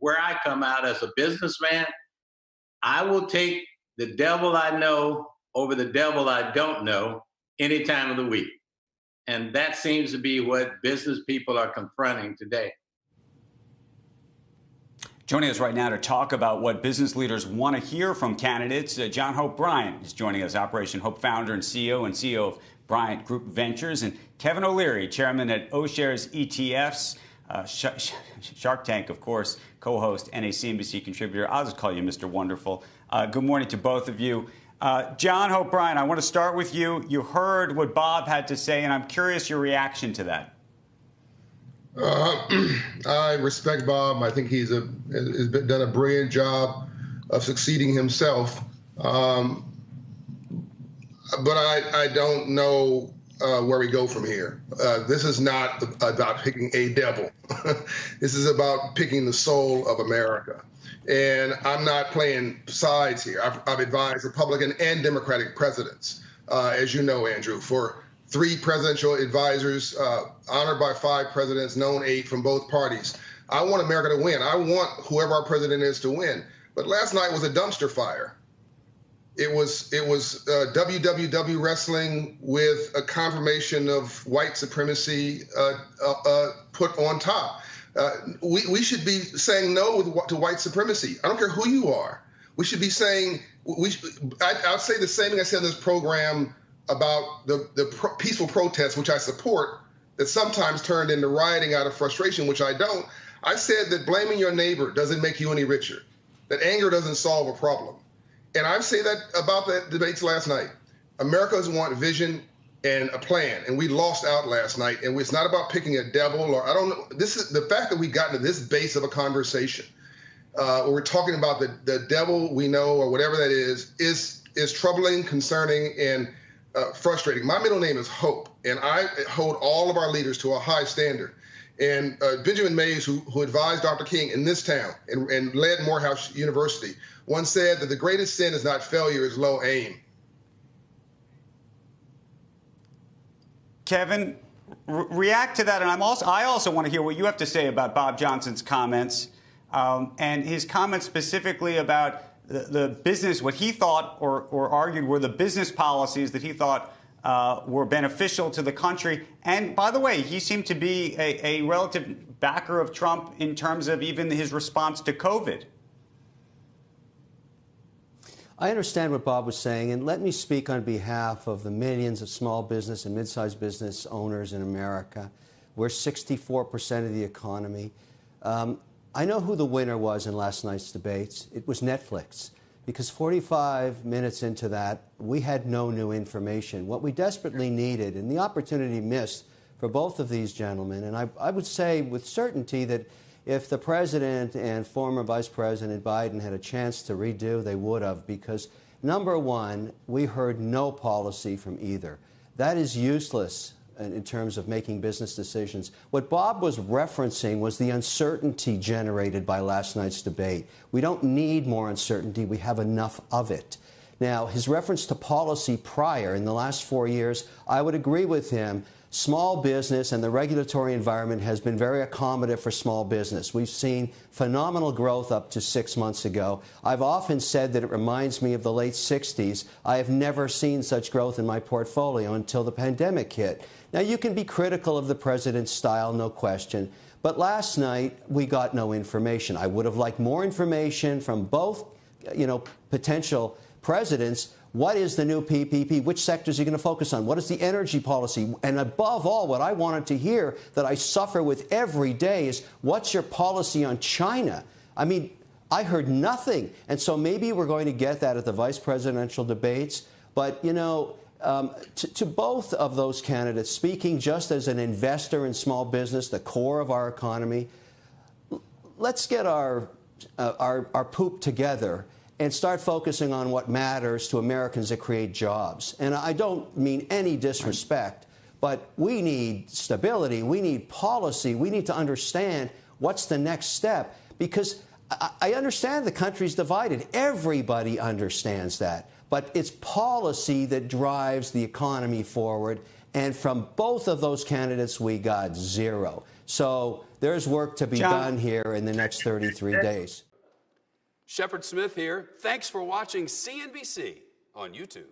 where I come out as a businessman, I will take the devil I know over the devil I don't know any time of the week. And that seems to be what business people are confronting today. Joining us right now to talk about what business leaders want to hear from candidates, John Hope Bryan is joining us, Operation Hope founder and CEO of Bryan Group Ventures, and Kevin O'Leary, chairman at O'Shares ETFs, Shark Tank, of course, co-host and a CNBC contributor. I'll just call you Mr. Wonderful. Good morning to both of you. John Hope Bryan, I want to start with you. You heard what Bob had to say, and I'm curious your reaction to that. I respect Bob. I think he's done a brilliant job of succeeding himself. But I don't know where we go from here. This is not about picking a devil. This is about picking the soul of America. And I'm not playing sides here. I've advised Republican and Democratic presidents, as you know, Andrew, for 3 presidential advisors, honored by 5 presidents, known 8 from both parties. I want America to win. I want whoever our president is to win. But last night was a dumpster fire. It was WWW wrestling with a confirmation of white supremacy put on top. We should be saying no to white supremacy. I don't care who you are. We should be saying, I'll say the same thing I said in this program about the peaceful protests, which I support, that sometimes turned into rioting out of frustration, which I don't. I said that blaming your neighbor doesn't make you any richer, that anger doesn't solve a problem. And I say that about the debates last night. Americans want vision and a plan, and we lost out last night. And it's not about picking a devil, or I don't know. This is the fact that we got to this base of a conversation where we're talking about the devil we know, or whatever that is troubling, concerning, and frustrating. My middle name is Hope, and I hold all of our leaders to a high standard. And Benjamin Mays, who advised Dr. King in this town and led Morehouse University, once said that the greatest sin is not failure, it's low aim. Kevin, react to that, and I also want to hear what you have to say about Bob Johnson's comments and his comments specifically about the business, what he thought or argued were the business policies that he thought were beneficial to the country. And by the way, he seemed to be a relative backer of Trump in terms of even his response to COVID. I understand what Bob was saying, and let me speak on behalf of the millions of small business and mid-sized business owners in America. We're 64% of the economy. I know who the winner was in last night's debates. It was Netflix, because 45 minutes into that, we had no new information. What we desperately needed, and the opportunity missed for both of these gentlemen, and I would say with certainty that if the president and former Vice President Biden had a chance to redo, they would have, because, number one, we heard no policy from either. That is useless in terms of making business decisions. What Bob was referencing was the uncertainty generated by last night's debate. We don't need more uncertainty. We have enough of it. Now, his reference to policy prior in the last 4 years, I would agree with him. Small business and the regulatory environment has been very accommodative for small business. We've seen phenomenal growth up to 6 months ago. I've often said that it reminds me of the late 60s. I have never seen such growth in my portfolio until the pandemic hit. Now, you can be critical of the president's style, no question. But last night, we got no information. I would have liked more information from both, potential presidents. What is the new PPP? Which sectors are you going to focus on? What is the energy policy? And above all, what I wanted to hear that I suffer with every day is, what's your policy on China? I mean, I heard nothing. And so maybe we're going to get that at the vice presidential debates. But, to both of those candidates, speaking just as an investor in small business, the core of our economy, let's get our poop together and start focusing on what matters to Americans that create jobs. And I don't mean any disrespect, but we need stability, we need policy, we need to understand what's the next step, because I understand the country's divided. Everybody understands that. But it's policy that drives the economy forward. And from both of those candidates, we got zero. So there's work to be done here in the next 33 days. Shepard Smith here. Thanks for watching CNBC on YouTube.